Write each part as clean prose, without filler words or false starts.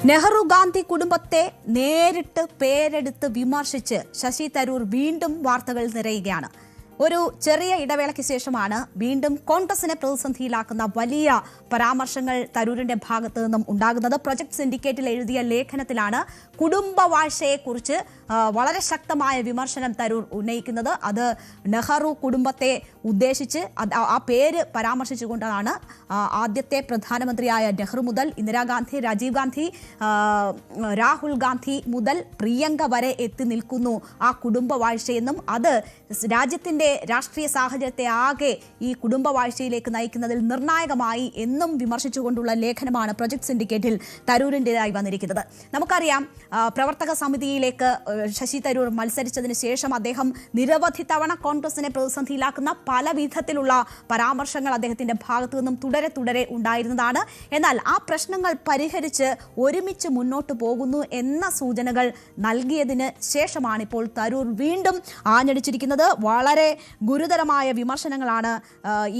നെഹ്റു ഗാന്ധി കുടുംബത്തെ നേരിട്ട് പേരെടുത്ത് വിമർശിച്ച് ശശി തരൂർ വീണ്ടും വാർത്തകൾ നിറയുകയാണ്. ഒരു ചെറിയ ഇടവേളയ്ക്ക് ശേഷമാണ് വീണ്ടും കോൺഗ്രസിനെ പ്രതിസന്ധിയിലാക്കുന്ന വലിയ പരാമർശങ്ങൾ തരൂരിന്റെ ഭാഗത്തു നിന്നും ഉണ്ടാകുന്നത്. പ്രൊജക്ട് സിൻഡിക്കേറ്റിൽ എഴുതിയ ലേഖനത്തിലാണ് കുടുംബവാഴ്ചയെക്കുറിച്ച് വളരെ ശക്തമായ വിമർശനം തരൂർ ഉന്നയിക്കുന്നത്. അത് നെഹ്റു കുടുംബത്തെ ഉദ്ദേശിച്ച് ആ പേര് പരാമർശിച്ചുകൊണ്ടാണ്. ആദ്യത്തെ പ്രധാനമന്ത്രിയായ നെഹ്റു മുതൽ ഇന്ദിരാഗാന്ധി, രാജീവ് ഗാന്ധി, രാഹുൽ ഗാന്ധി മുതൽ പ്രിയങ്ക വരെ എത്തി നിൽക്കുന്നു ആ കുടുംബവാഴ്ചയെന്നും അത് രാജ്യത്തിന്റെ രാഷ്ട്രീയ സാഹചര്യത്തെ ആകെ ഈ കുടുംബവാഴ്ചയിലേക്ക് നയിക്കുന്നതിൽ നിർണായകമായി എന്നും വിമർശിച്ചുകൊണ്ടുള്ള ലേഖനമാണ് പ്രൊജക്ട് സിൻഡിക്കേറ്റിൽ തരൂരിൻ്റെതായി വന്നിരിക്കുന്നത്. നമുക്കറിയാം, പ്രവർത്തക സമിതിയിലേക്ക് ശശി തരൂർ മത്സരിച്ചതിന് ശേഷം അദ്ദേഹം നിരവധി തവണ കോൺഗ്രസിനെ പ്രതിസന്ധിയിലാക്കുന്ന പല വിധത്തിലുള്ള പരാമർശങ്ങൾ അദ്ദേഹത്തിന്റെ ഭാഗത്തു നിന്നും തുടരെ ഉണ്ടായിരുന്നതാണ്. എന്നാൽ ആ പ്രശ്നങ്ങൾ പരിഹരിച്ച് ഒരുമിച്ച് മുന്നോട്ട് പോകുന്നു എന്ന സൂചനകൾ നൽകിയതിന് ശേഷമാണ് ഇപ്പോൾ തരൂർ വീണ്ടും ആഞ്ഞടിച്ചിരിക്കുന്നത്. വളരെ ഗുരുതരമായ വിമർശനങ്ങളാണ്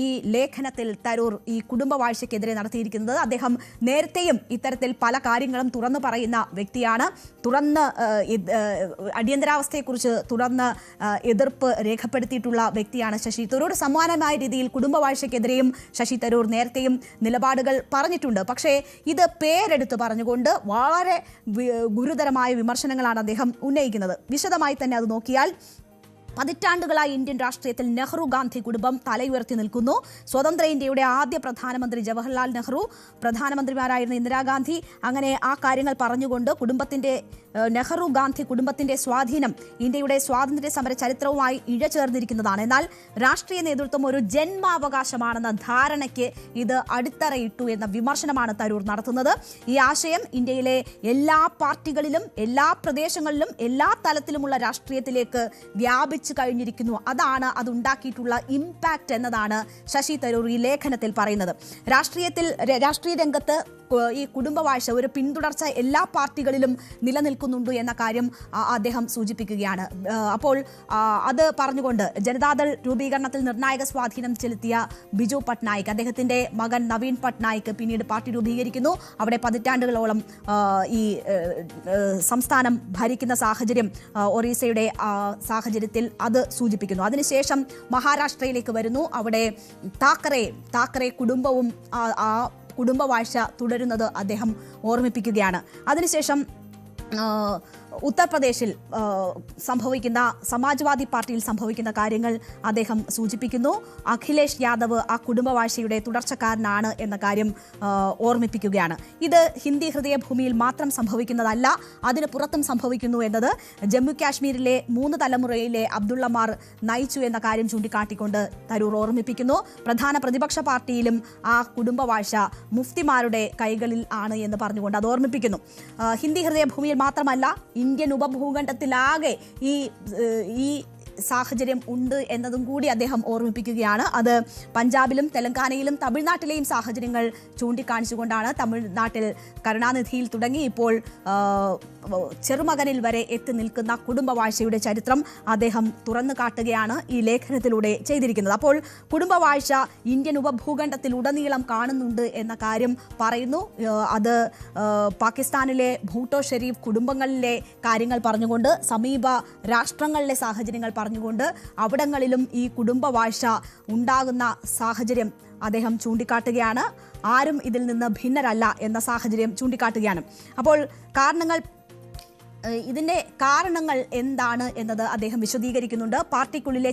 ഈ ലേഖനത്തിൽ തരൂർ ഈ കുടുംബവാഴ്ചയ്ക്കെതിരെ നടത്തിയിരിക്കുന്നത്. അദ്ദേഹം നേരത്തെയും ഇത്തരത്തിൽ പല കാര്യങ്ങളും തുറന്നു പറയുന്ന വ്യക്തിയാണ്. തുറന്ന് അടിയന്തരാവസ്ഥയെക്കുറിച്ച് തുറന്ന് എതിർപ്പ് രേഖപ്പെടുത്തിയിട്ടുള്ള വ്യക്തിയാണ് ശശി തരൂർ. സമാനമായ രീതിയിൽ കുടുംബവാഴ്ചയ്ക്കെതിരെയും ശശി തരൂർ നേരത്തെയും നിലപാടുകൾ പറഞ്ഞിട്ടുണ്ട്. പക്ഷേ ഇത് പേരെടുത്ത് പറഞ്ഞുകൊണ്ട് വളരെ ഗുരുതരമായ വിമർശനങ്ങളാണ് അദ്ദേഹം ഉന്നയിക്കുന്നത്. വിശദമായി തന്നെ അത് നോക്കിയാൽ, പതിറ്റാണ്ടുകളായി ഇന്ത്യൻ രാഷ്ട്രീയത്തിൽ നെഹ്റു ഗാന്ധി കുടുംബം തലയുയർത്തി നിൽക്കുന്നു. സ്വതന്ത്ര ഇന്ത്യയുടെ ആദ്യ പ്രധാനമന്ത്രി ജവഹർലാൽ നെഹ്റു, പ്രധാനമന്ത്രിമാരായിരുന്ന ഇന്ദിരാഗാന്ധി, അങ്ങനെ ആ കാര്യങ്ങൾ പറഞ്ഞുകൊണ്ട് നെഹ്റു ഗാന്ധി കുടുംബത്തിന്റെ സ്വാധീനം ഇന്ത്യയുടെ സ്വാതന്ത്ര്യ സമര ചരിത്രവുമായി ഇഴചേർന്നിരിക്കുന്നതാണ്. എന്നാൽ രാഷ്ട്രീയ നേതൃത്വം ഒരു ജന്മാവകാശമാണെന്ന ധാരണയ്ക്ക് ഇത് അടിത്തറയിട്ടു എന്ന വിമർശനമാണ് തരൂർ നടത്തുന്നത്. ഈ ആശയം ഇന്ത്യയിലെ എല്ലാ പാർട്ടികളിലും, എല്ലാ പ്രദേശങ്ങളിലും, എല്ലാ തലത്തിലുമുള്ള രാഷ്ട്രീയത്തിലേക്ക് വ്യാപിച്ചു കഴിഞ്ഞിരിക്കുന്നു. അതാണ് അതുണ്ടാക്കിയിട്ടുള്ള ഇമ്പാക്റ്റ് എന്നതാണ് ശശി തരൂർ ഈ ലേഖനത്തിൽ പറയുന്നത്. രാഷ്ട്രീയ രംഗത്ത് ഈ കുടുംബവാഴ്ച ഒരു പിന്തുടർച്ച എല്ലാ പാർട്ടികളിലും നിലനിൽക്കുന്നുണ്ട് എന്ന കാര്യം അദ്ദേഹം സൂചിപ്പിക്കുകയാണ്. അപ്പോൾ അത് പറഞ്ഞുകൊണ്ട് ജനതാദൾ രൂപീകരണത്തിൽ നിർണായക സ്വാധീനം ചെലുത്തിയ ബിജു പട്നായിക്, അദ്ദേഹത്തിന്റെ മകൻ നവീൻ പട്നായിക് പിന്നീട് പാർട്ടി രൂപീകരിക്കുന്നു. അവിടെ പതിറ്റാണ്ടുകളോളം ഈ സംസ്ഥാനം ഭരിക്കുന്ന സാഹചര്യം, ഒറീസയുടെ സാഹചര്യത്തിൽ അത് സൂചിപ്പിക്കുന്നു. അതിനുശേഷം മഹാരാഷ്ട്രയിലേക്ക് വരുന്നു. അവിടെ താക്കറെ കുടുംബവും ആ കുടുംബവാഴ്ച തുടരുന്നത് അദ്ദേഹം ഓർമ്മിപ്പിക്കുകയാണ്. അതിനുശേഷം ഉത്തർപ്രദേശിൽ സംഭവിക്കുന്ന, സമാജ്വാദി പാർട്ടിയിൽ സംഭവിക്കുന്ന കാര്യങ്ങൾ അദ്ദേഹം സൂചിപ്പിക്കുന്നു. അഖിലേഷ് യാദവ് ആ കുടുംബവാഴ്ചയുടെ തുടർച്ചക്കാരനാണ് എന്ന കാര്യം ഓർമ്മിപ്പിക്കുകയാണ്. ഇത് ഹിന്ദി ഹൃദയഭൂമിയിൽ മാത്രം സംഭവിക്കുന്നതല്ല, അതിന് പുറത്തും സംഭവിക്കുന്നു എന്നത് ജമ്മു കാശ്മീരിലെ 3 തലമുറയിലെ അബ്ദുള്ളമാർ നയിച്ചു എന്ന കാര്യം ചൂണ്ടിക്കാട്ടിക്കൊണ്ട് തരൂർ ഓർമ്മിപ്പിക്കുന്നു. പ്രധാന പ്രതിപക്ഷ പാർട്ടിയിലും ആ കുടുംബവാഴ്ച മുഫ്തിമാരുടെ കൈകളിൽ ആണ് എന്ന് പറഞ്ഞുകൊണ്ട് അത് ഓർമ്മിപ്പിക്കുന്നു. ഹിന്ദി ഹൃദയഭൂമിയിൽ മാത്രമല്ല, ഇന്ത്യൻ ഉപഭൂഖണ്ഡത്തിലാകെ ഈ സാഹചര്യം ഉണ്ട് എന്നതും കൂടി അദ്ദേഹം ഓർമ്മിപ്പിക്കുകയാണ്. അത് പഞ്ചാബിലും തെലങ്കാനയിലും തമിഴ്നാട്ടിലെയും സാഹചര്യങ്ങൾ ചൂണ്ടിക്കാണിച്ചുകൊണ്ടാണ്. തമിഴ്നാട്ടിൽ കരുണാനിധിയിൽ തുടങ്ങി ഇപ്പോൾ ചെറുമകനിൽ വരെ എത്തി നിൽക്കുന്ന കുടുംബവാഴ്ചയുടെ ചരിത്രം അദ്ദേഹം തുറന്നു കാട്ടുകയാണ് ഈ ലേഖനത്തിലൂടെ ചെയ്തിരിക്കുന്നത്. അപ്പോൾ കുടുംബവാഴ്ച ഇന്ത്യൻ ഉപഭൂഖണ്ഡത്തിൽ ഉടനീളം കാണുന്നുണ്ട് എന്ന കാര്യം പറയുന്നു. അത് പാകിസ്ഥാനിലെ ഭൂട്ടോ ഷെരീഫ് കുടുംബങ്ങളിലെ കാര്യങ്ങൾ പറഞ്ഞുകൊണ്ട്, സമീപ രാഷ്ട്രങ്ങളിലെ സാഹചര്യങ്ങൾ പറഞ്ഞുകൊണ്ട് അവിടങ്ങളിലും ഈ കുടുംബവാഴ്ച ഉണ്ടാകുന്ന സാഹചര്യം അദ്ദേഹം ചൂണ്ടിക്കാട്ടുകയാണ്. ആരും ഇതിൽ നിന്ന് ഭിന്നരല്ല എന്ന സാഹചര്യം ചൂണ്ടിക്കാട്ടുകയാണ്. അപ്പോൾ ഇതിന്റെ കാരണങ്ങൾ എന്താണ് എന്നത് അദ്ദേഹം വിശദീകരിക്കുന്നുണ്ട്. പാർട്ടിക്കുള്ളിലെ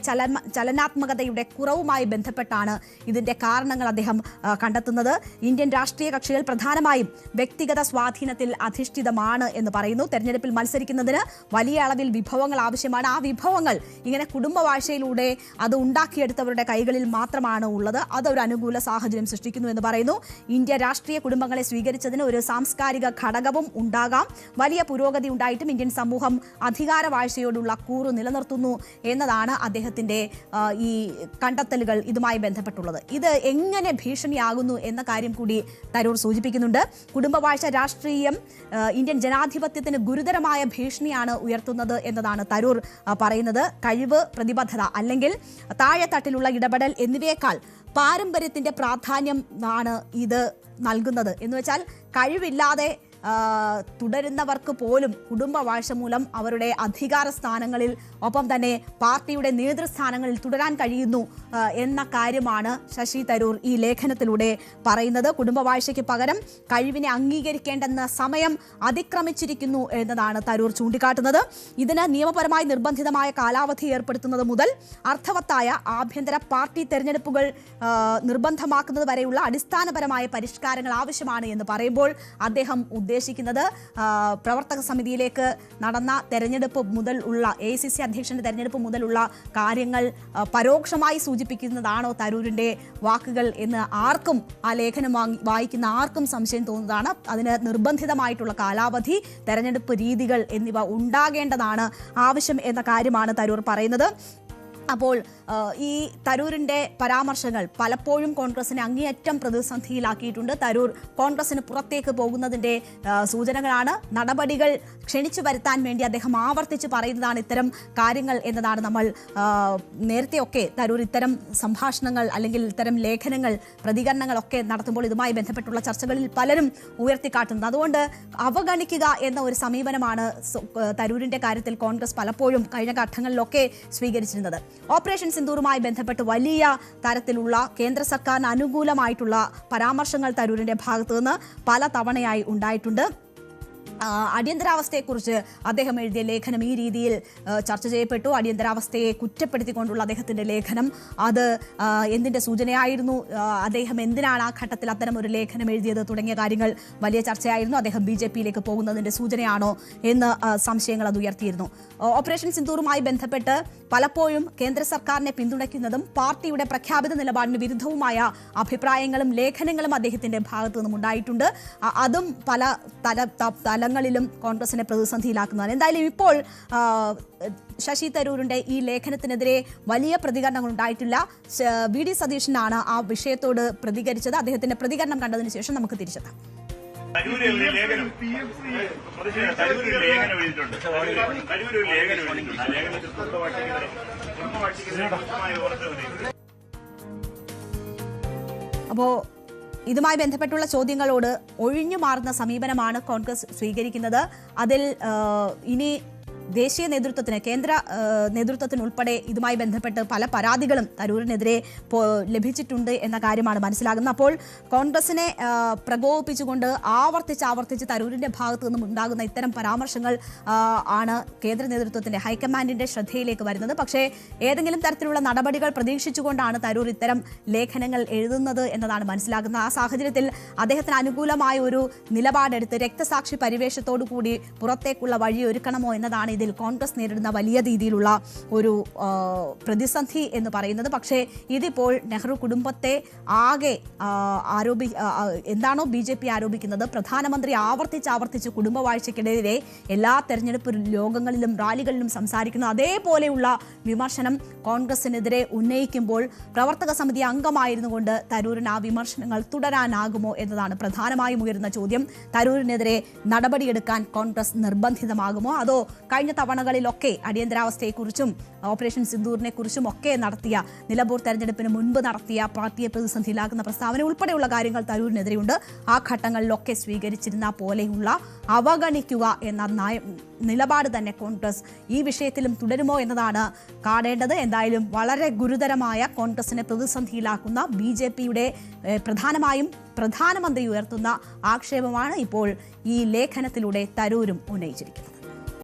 ചലനാത്മകതയുടെ കുറവുമായി ബന്ധപ്പെട്ടാണ് ഇതിന്റെ കാരണങ്ങൾ അദ്ദേഹം കണ്ടെത്തുന്നത്. ഇന്ത്യൻ രാഷ്ട്രീയ കക്ഷികൾ പ്രധാനമായും വ്യക്തിഗത സ്വാധീനത്തിൽ അധിഷ്ഠിതമാണ് എന്ന് പറയുന്നു. തെരഞ്ഞെടുപ്പിൽ മത്സരിക്കുന്നതിന് വലിയ അളവിൽ വിഭവങ്ങൾ ആവശ്യമാണ്. ആ വിഭവങ്ങൾ ഇങ്ങനെ കുടുംബവാഴ്ചയിലൂടെ അത് ഉണ്ടാക്കിയെടുത്തവരുടെ കൈകളിൽ മാത്രമാണ് ഉള്ളത്. അതൊരു അനുകൂല സാഹചര്യം സൃഷ്ടിക്കുന്നു എന്ന് പറയുന്നു. ഇന്ത്യ രാഷ്ട്രീയ കുടുംബങ്ങളെ സ്വീകരിച്ചതിന് ഒരു സാംസ്കാരിക ഘടകവും ഉണ്ടാകാം. വലിയ പുരോഗതി ഉണ്ടായി ഇന്ത്യൻ സമൂഹം അധികാരവാഴ്ചയോടുള്ള കൂറ് നിലനിർത്തുന്നു എന്നതാണ് അദ്ദേഹത്തിന്റെ ഈ കണ്ടെത്തലുകൾ ഇതുമായി ബന്ധപ്പെട്ടുള്ളത്. ഇത് എങ്ങനെ ഭീഷണിയാകുന്നു എന്ന കാര്യം കൂടി തരൂർ സൂചിപ്പിക്കുന്നുണ്ട്. കുടുംബവാഴ്ച രാഷ്ട്രീയം ഇന്ത്യൻ ജനാധിപത്യത്തിന് ഗുരുതരമായ ഭീഷണിയാണ് ഉയർത്തുന്നത് എന്നതാണ് തരൂർ പറയുന്നത്. കഴിവ്, പ്രതിബദ്ധത അല്ലെങ്കിൽ താഴെത്തട്ടിലുള്ള ഇടപെടൽ എന്നിവയേക്കാൾ പാരമ്പര്യത്തിന്റെ പ്രാധാന്യം ആണ് ഇത് നൽകുന്നത്. എന്ന് വെച്ചാൽ കഴിവില്ലാതെ തുടരുന്നവർക്ക് പോലും കുടുംബവാഴ്ച മൂലം അവരുടെ അധികാര സ്ഥാനങ്ങളിൽ ഒപ്പം തന്നെ പാർട്ടിയുടെ നേതൃസ്ഥാനങ്ങളിൽ തുടരാൻ കഴിയുന്നു എന്ന കാര്യമാണ് ശശി തരൂർ ഈ ലേഖനത്തിലൂടെ പറയുന്നത്. കുടുംബവാഴ്ചയ്ക്ക് പകരം കഴിവിനെ അംഗീകരിക്കേണ്ടെന്ന സമയം അതിക്രമിച്ചിരിക്കുന്നു എന്നതാണ് തരൂർ ചൂണ്ടിക്കാട്ടുന്നത്. ഇതിന് നിയമപരമായി നിർബന്ധിതമായ കാലാവധി ഏർപ്പെടുത്തുന്നത് മുതൽ അർത്ഥവത്തായ ആഭ്യന്തര പാർട്ടി തെരഞ്ഞെടുപ്പുകൾ നിർബന്ധമാക്കുന്നത് വരെയുള്ള അടിസ്ഥാനപരമായ പരിഷ്കാരങ്ങൾ ആവശ്യമാണ് എന്ന് പറയുമ്പോൾ അദ്ദേഹം ഉദ്ദേശിക്കുന്നത് പ്രവർത്തക സമിതിയിലേക്ക് നടന്ന തെരഞ്ഞെടുപ്പ് മുതൽ ഉള്ള AICC അധ്യക്ഷന്റെ തെരഞ്ഞെടുപ്പ് മുതലുള്ള കാര്യങ്ങൾ പരോക്ഷമായി സൂചിപ്പിക്കുന്നതാണോ തരൂരിന്റെ വാക്കുകൾ എന്ന് ആർക്കും ആ ലേഖനം വായിക്കുന്ന ആർക്കും സംശയം തോന്നുന്നതാണ്. അതിന് നിർബന്ധിതമായിട്ടുള്ള കാലാവധി, തെരഞ്ഞെടുപ്പ് രീതികൾ എന്നിവ ഉണ്ടാകേണ്ടതാണ് ആവശ്യം എന്ന കാര്യമാണ് തരൂർ പറയുന്നത്. അപ്പോൾ ഈ തരൂരിൻ്റെ പരാമർശങ്ങൾ പലപ്പോഴും കോൺഗ്രസിനെ അങ്ങേയറ്റം പ്രതിസന്ധിയിലാക്കിയിട്ടുണ്ട്. തരൂർ കോൺഗ്രസിന് പുറത്തേക്ക് പോകുന്നതിൻ്റെ സൂചനകളാണ്. നടപടികൾ ക്ഷണിച്ചു വരുത്താൻ വേണ്ടി അദ്ദേഹം ആവർത്തിച്ച് പറയുന്നതാണ് ഇത്തരം കാര്യങ്ങൾ എന്നതാണ് നമ്മൾ നേരത്തെയൊക്കെ തരൂർ ഇത്തരം സംഭാഷണങ്ങൾ അല്ലെങ്കിൽ ഇത്തരം ലേഖനങ്ങൾ, പ്രതികരണങ്ങളൊക്കെ നടത്തുമ്പോൾ ഇതുമായി ബന്ധപ്പെട്ടുള്ള ചർച്ചകളിൽ പലരും ഉയർത്തിക്കാട്ടുന്നത്. അതുകൊണ്ട് അവഗണിക്കുക എന്ന ഒരു സമീപനമാണ് തരൂരിൻ്റെ കാര്യത്തിൽ കോൺഗ്രസ് പലപ്പോഴും കഴിഞ്ഞ ഘട്ടങ്ങളിലൊക്കെ സ്വീകരിച്ചിരുന്നത്. ഓപ്പറേഷൻ സിന്ദൂറുമായി ബന്ധപ്പെട്ട് വലിയ തരത്തിലുള്ള കേന്ദ്ര സർക്കാരിന് അനുകൂലമായിട്ടുള്ള പരാമർശങ്ങൾ തരൂരിന്റെ ഭാഗത്തു നിന്ന് പല തവണയായി ഉണ്ടായിട്ടുണ്ട്. അടിയന്തരാവസ്ഥയെക്കുറിച്ച് അദ്ദേഹം എഴുതിയ ലേഖനം ഈ രീതിയിൽ ചർച്ച ചെയ്യപ്പെട്ടു. അടിയന്തരാവസ്ഥയെ കുറ്റപ്പെടുത്തിക്കൊണ്ടുള്ള അദ്ദേഹത്തിൻ്റെ ലേഖനം അത് എന്തിൻ്റെ സൂചനയായിരുന്നു, അദ്ദേഹം എന്തിനാണ് ആ ഘട്ടത്തിൽ അത്തരം ഒരു ലേഖനം എഴുതിയത് തുടങ്ങിയ കാര്യങ്ങൾ വലിയ ചർച്ചയായിരുന്നു. അദ്ദേഹം BJPയിലേക്ക് പോകുന്നതിൻ്റെ സൂചനയാണോ എന്ന് സംശയങ്ങൾ അത് ഉയർത്തിയിരുന്നു. ഓപ്പറേഷൻ സിന്ദൂറുമായി ബന്ധപ്പെട്ട് പലപ്പോഴും കേന്ദ്ര സർക്കാരിനെ പിന്തുണയ്ക്കുന്നതും പാർട്ടിയുടെ പ്രഖ്യാപിത നിലപാടിന് വിരുദ്ധവുമായ അഭിപ്രായങ്ങളും ലേഖനങ്ങളും അദ്ദേഹത്തിൻ്റെ ഭാഗത്തു നിന്നും ഉണ്ടായിട്ടുണ്ട്. അതും പല തലങ്ങളിലും കോൺഗ്രസിനെ പ്രതിസന്ധിയിലാക്കുന്നതാണ്. എന്തായാലും ഇപ്പോൾ ശശി തരൂരിന്റെ ഈ ലേഖനത്തിനെതിരെ വലിയ പ്രതികരണങ്ങൾ ഉണ്ടായിട്ടില്ല. VD സതീശനാണ് ആ വിഷയത്തോട് പ്രതികരിച്ചത്. അദ്ദേഹത്തിന്റെ പ്രതികരണം കണ്ടതിന് ശേഷം നമുക്ക് തിരിച്ചെത്താം. അപ്പോ ഇതുമായി ബന്ധപ്പെട്ടുള്ള ചോദ്യങ്ങളോട് ഒഴിഞ്ഞു മാറുന്ന സമീപനമാണ് കോൺഗ്രസ് സ്വീകരിക്കുന്നത്. അതിൽ ഇനി ദേശീയ നേതൃത്വത്തിന്, കേന്ദ്ര നേതൃത്വത്തിനുൾപ്പെടെ ഇതുമായി ബന്ധപ്പെട്ട് പല പരാതികളും തരൂരിനെതിരെ ലഭിച്ചിട്ടുണ്ട് എന്ന കാര്യമാണ് മനസ്സിലാകുന്നത്. അപ്പോൾ കോൺഗ്രസിനെ പ്രകോപിപ്പിച്ചുകൊണ്ട് ആവർത്തിച്ച് തരൂരിൻ്റെ ഭാഗത്തു നിന്നും ഉണ്ടാകുന്ന ഇത്തരം പരാമർശങ്ങൾ ആണ് കേന്ദ്ര നേതൃത്വത്തിൻ്റെ ഹൈക്കമാൻഡിൻ്റെ ശ്രദ്ധയിലേക്ക് വരുന്നത്. പക്ഷേ ഏതെങ്കിലും തരത്തിലുള്ള നടപടികൾ പ്രതീക്ഷിച്ചുകൊണ്ടാണ് തരൂർ ഇത്തരം ലേഖനങ്ങൾ എഴുതുന്നത് എന്നതാണ് മനസ്സിലാകുന്നത്. ആ സാഹചര്യത്തിൽ അദ്ദേഹത്തിന് അനുകൂലമായ ഒരു നിലപാടെടുത്ത് രക്തസാക്ഷി പരിവേഷത്തോടു കൂടി പുറത്തേക്കുള്ള വഴിയൊരുക്കണമോ എന്നതാണ് ഇതിൽ കോൺഗ്രസ് നേരിടുന്ന വലിയ രീതിയിലുള്ള ഒരു പ്രതിസന്ധി എന്ന് പറയുന്നത്. പക്ഷേ ഇതിപ്പോൾ നെഹ്റു കുടുംബത്തെ ആകെ എന്താണോ BJP ആരോപിക്കുന്നത്, പ്രധാനമന്ത്രി ആവർത്തിച്ച് കുടുംബവാഴ്ചയ്ക്കിടയിലെ എല്ലാ തെരഞ്ഞെടുപ്പ് യോഗങ്ങളിലും റാലികളിലും സംസാരിക്കുന്നു, അതേപോലെയുള്ള വിമർശനം കോൺഗ്രസിനെതിരെ ഉന്നയിക്കുമ്പോൾ പ്രവർത്തക സമിതി അംഗമായിരുന്നു കൊണ്ട് തരൂരിന് ആ വിമർശനങ്ങൾ തുടരാനാകുമോ എന്നതാണ് പ്രധാനമായും ഉയരുന്ന ചോദ്യം. തരൂരിനെതിരെ നടപടിയെടുക്കാൻ കോൺഗ്രസ് നിർബന്ധിതമാകുമോ, അതോ കഴിഞ്ഞ തവണകളിലൊക്കെ അടിയന്തരാവസ്ഥയെക്കുറിച്ചും ഓപ്പറേഷൻ സിന്ദൂറിനെ കുറിച്ചും ഒക്കെ നടത്തിയ, നിലമ്പൂർ തെരഞ്ഞെടുപ്പിന് മുൻപ് നടത്തിയ പാർട്ടിയെ പ്രതിസന്ധിയിലാക്കുന്ന പ്രസ്താവന ഉൾപ്പെടെയുള്ള കാര്യങ്ങൾ തരൂരിനെതിരെയുണ്ട്. ആ ഘട്ടങ്ങളിലൊക്കെ സ്വീകരിച്ചിരുന്ന പോലെയുള്ള അവഗണിക്കുക എന്ന നിലപാട് തന്നെ കോൺഗ്രസ് ഈ വിഷയത്തിലും തുടരുമോ എന്നതാണ് കാണേണ്ടത്. എന്തായാലും വളരെ ഗുരുതരമായ കോൺഗ്രസിനെ പ്രതിസന്ധിയിലാക്കുന്ന BJPയുടെ പ്രധാനമായും പ്രധാനമന്ത്രി ഉയർത്തുന്ന ആക്ഷേപമാണ് ഇപ്പോൾ ഈ ലേഖനത്തിലൂടെ തരൂരും ഉന്നയിച്ചിരിക്കുന്നത്.